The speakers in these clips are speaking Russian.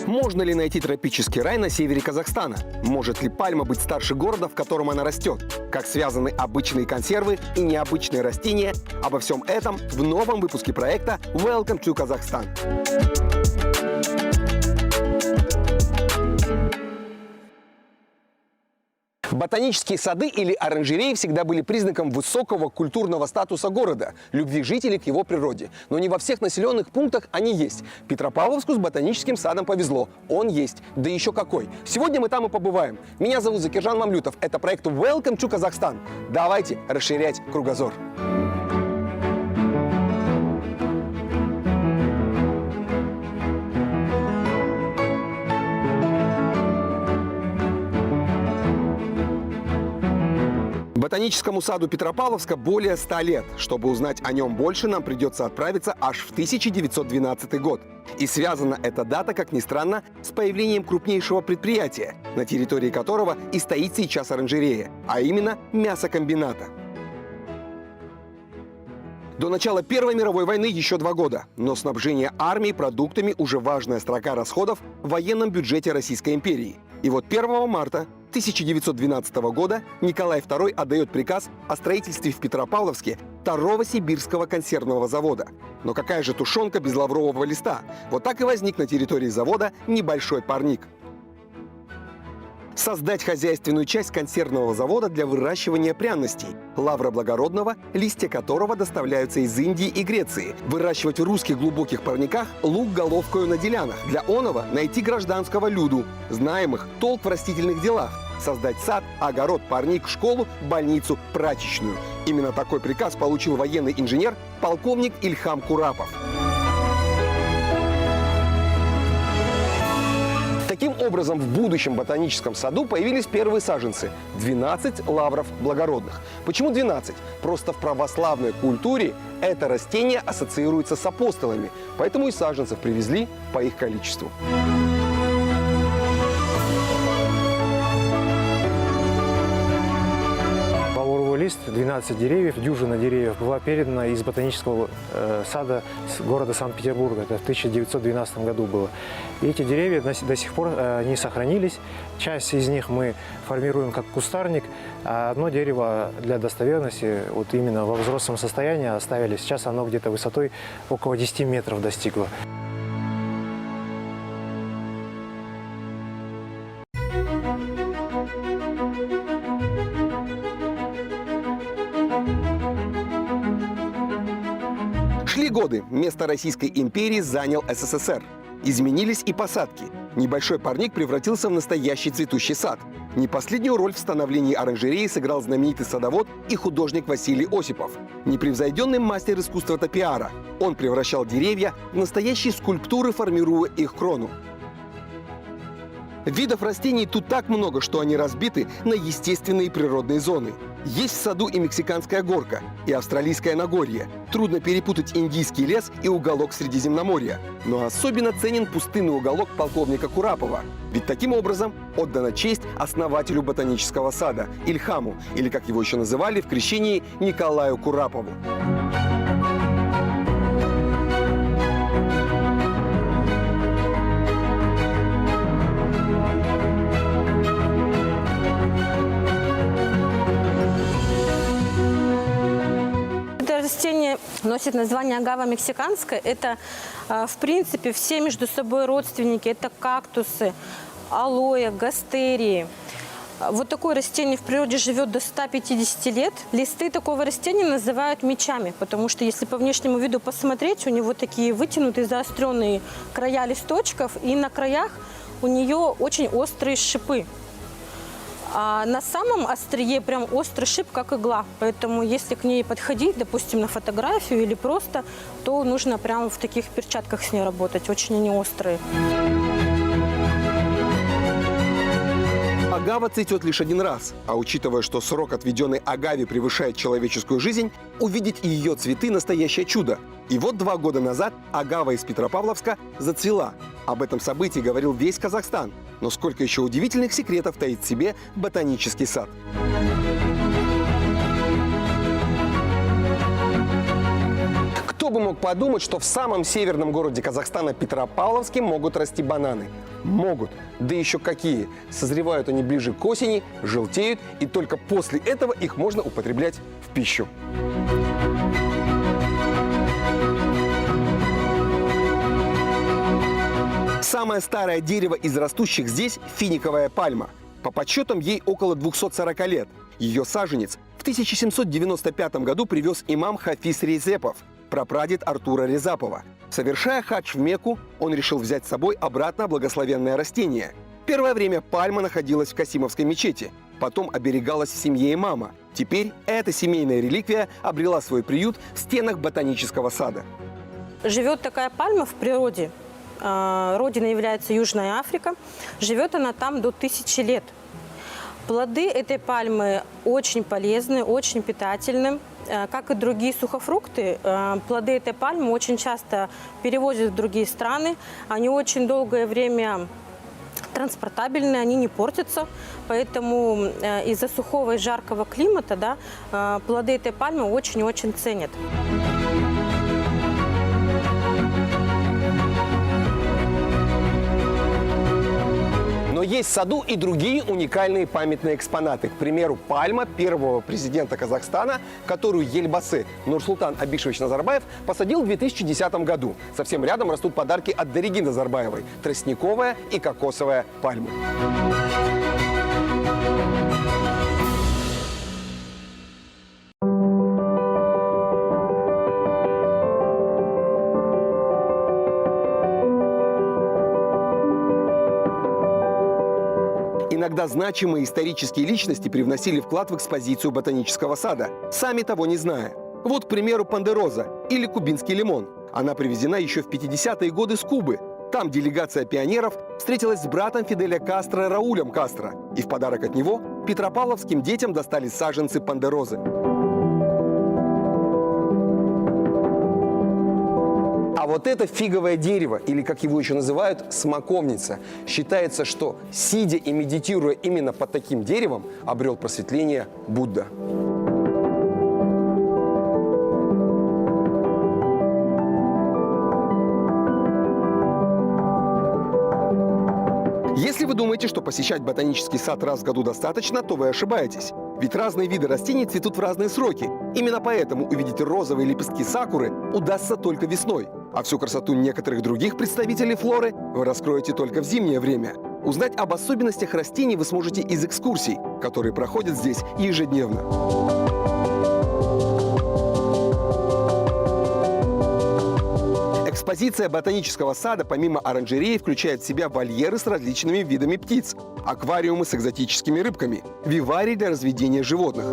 Можно ли найти тропический рай на севере Казахстана? Может ли пальма быть старше города, в котором она растет? Как связаны обычные консервы и необычные растения? Обо всем этом в новом выпуске проекта Welcome to Kazakhstan. Ботанические сады или оранжереи всегда были признаком высокого культурного статуса города, любви жителей к его природе. Но не во всех населенных пунктах они есть. Петропавловску с ботаническим садом повезло. Он есть. Да еще какой. Сегодня мы там и побываем. Меня зовут Закиржан Мамлютов. Это проект Welcome to Kazakhstan. Давайте расширять кругозор. Ботаническому саду Петропавловска более 100 лет. Чтобы узнать о нем больше, нам придется отправиться аж в 1912 год. И связана эта дата, как ни странно, с появлением крупнейшего предприятия, на территории которого и стоит сейчас оранжерея, а именно мясокомбината. До начала Первой мировой войны еще 2 года, но снабжение армии продуктами уже важная строка расходов в военном бюджете Российской империи. И вот 1 марта 1912 года Николай II отдает приказ о строительстве в Петропавловске 2-го сибирского консервного завода. Но какая же тушенка без лаврового листа? Вот так и возник на территории завода небольшой парник. Создать хозяйственную часть консервного завода для выращивания пряностей, лавра благородного, листья которого доставляются из Индии и Греции. Выращивать в русских глубоких парниках лук головкою на делянах. Для оного найти гражданского люду, знаемых толк в растительных делах. Создать сад, огород, парник, школу, больницу, прачечную. Именно такой приказ получил военный инженер полковник Ильхам Курапов. Таким образом, в будущем ботаническом саду появились первые саженцы – 12 лавров благородных. Почему 12? Просто в православной культуре это растение ассоциируется с апостолами, поэтому и саженцев привезли по их количеству. Лист, 12 деревьев, дюжина деревьев была передана из ботанического сада города Санкт-Петербурга. Это в 1912 году было. И эти деревья до сих пор не сохранились. Часть из них мы формируем как кустарник, а одно дерево для достоверности вот именно во взрослом состоянии оставили. Сейчас оно где-то высотой около 10 метров достигло. Шли годы, место Российской империи занял СССР. Изменились и посадки. Небольшой парник превратился в настоящий цветущий сад. Не последнюю роль в становлении оранжереи сыграл знаменитый садовод и художник Василий Осипов. Непревзойденный мастер искусства топиара. Он превращал деревья в настоящие скульптуры, формируя их крону. Видов растений тут так много, что они разбиты на естественные природные зоны. Есть в саду и мексиканская горка, и австралийское Нагорье. Трудно перепутать индийский лес и уголок Средиземноморья. Но особенно ценен пустынный уголок полковника Курапова. Ведь таким образом отдана честь основателю ботанического сада Ильхаму, или, как его еще называли в крещении, Николаю Курапову. Растение носит название агава мексиканская. Это, в принципе, все между собой родственники. Это кактусы, алоэ, гастерии. Вот такое растение в природе живет до 150 лет. Листы такого растения называют мечами, потому что, если по внешнему виду посмотреть, у него такие вытянутые, заостренные края листочков, и на краях у нее очень острые шипы. А на самом острие прям острый шип, как игла. Поэтому если к ней подходить, допустим, на фотографию или просто, то нужно прямо в таких перчатках с ней работать. Очень они острые. Агава цветет лишь один раз, а учитывая, что срок, отведенный агаве, превышает человеческую жизнь, увидеть ее цветы – настоящее чудо. И вот 2 года назад агава из Петропавловска зацвела. Об этом событии говорил весь Казахстан. Но сколько еще удивительных секретов таит в себе ботанический сад. Кто бы мог подумать, что в самом северном городе Казахстана Петропавловске могут расти бананы? Могут. Да еще какие. Созревают они ближе к осени, желтеют, и только после этого их можно употреблять в пищу. Самое старое дерево из растущих здесь – финиковая пальма. По подсчетам, ей около 240 лет. Ее саженец в 1795 году привез имам Хафиз Резепов, прапрадед Артура Резапова. Совершая хадж в Мекку, он решил взять с собой обратно благословенное растение. Первое время пальма находилась в Касимовской мечети, потом оберегалась в семье имама. Теперь эта семейная реликвия обрела свой приют в стенах ботанического сада. Живет такая пальма в природе. Родиной является Южная Африка. Живет она там до 1000 лет. Плоды этой пальмы очень полезны, очень питательны. Как и другие сухофрукты, плоды этой пальмы очень часто перевозят в другие страны. Они очень долгое время транспортабельны, они не портятся. Поэтому из-за сухого и жаркого климата, плоды этой пальмы очень-очень ценят. Но есть в саду и другие уникальные памятные экспонаты. К примеру, пальма первого президента Казахстана, которую Ельбасы Нурсултан Абишевич Назарбаев посадил в 2010 году. Совсем рядом растут подарки от Дариги Назарбаевой – тростниковая и кокосовая пальмы. Иногда значимые исторические личности привносили вклад в экспозицию ботанического сада, сами того не зная. Вот, к примеру, пандероза или кубинский лимон. Она привезена еще в 50-е годы с Кубы. Там делегация пионеров встретилась с братом Фиделя Кастро Раулем Кастро. И в подарок от него петропавловским детям достались саженцы пандерозы. А вот это фиговое дерево, или как его еще называют, смоковница. Считается, что, сидя и медитируя именно под таким деревом, обрел просветление Будда. Если вы думаете, что посещать ботанический сад раз в году достаточно, то вы ошибаетесь. Ведь разные виды растений цветут в разные сроки. Именно поэтому увидеть розовые лепестки сакуры удастся только весной. А всю красоту некоторых других представителей флоры вы раскроете только в зимнее время. Узнать об особенностях растений вы сможете из экскурсий, которые проходят здесь ежедневно. Экспозиция ботанического сада помимо оранжереи включает в себя вольеры с различными видами птиц, аквариумы с экзотическими рыбками, виварий для разведения животных.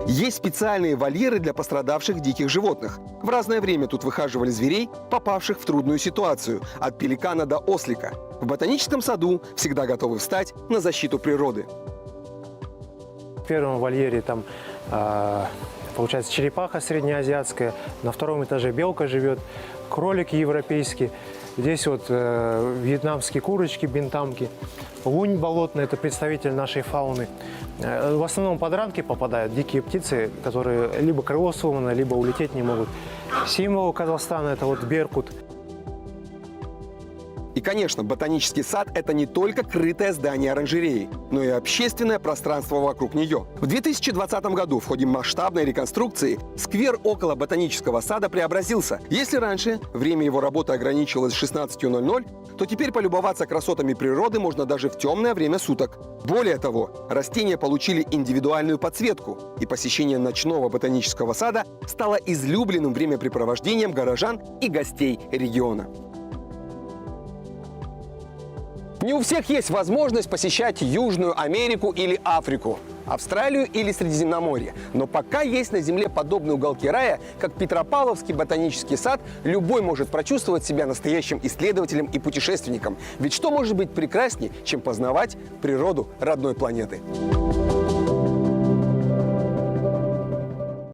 Есть специальные вольеры для пострадавших диких животных. В разное время тут выхаживали зверей, попавших в трудную ситуацию, от пеликана до ослика. В ботаническом саду всегда готовы встать на защиту природы. В первом вольере там получается черепаха среднеазиатская, на втором этаже белка живет, кролик европейский. Здесь вот вьетнамские курочки, бентамки, лунь болотный – это представитель нашей фауны. В основном под рамки попадают дикие птицы, которые либо крыло сломано, либо улететь не могут. Символ Казахстана – это вот беркут. И, конечно, ботанический сад – это не только крытое здание оранжереи, но и общественное пространство вокруг нее. В 2020 году в ходе масштабной реконструкции сквер около ботанического сада преобразился. Если раньше время его работы ограничивалось 16:00, то теперь полюбоваться красотами природы можно даже в темное время суток. Более того, растения получили индивидуальную подсветку, и посещение ночного ботанического сада стало излюбленным времяпрепровождением горожан и гостей региона. Не у всех есть возможность посещать Южную Америку или Африку, Австралию или Средиземноморье. Но пока есть на Земле подобные уголки рая, как Петропавловский ботанический сад, любой может прочувствовать себя настоящим исследователем и путешественником. Ведь что может быть прекрасней, чем познавать природу родной планеты?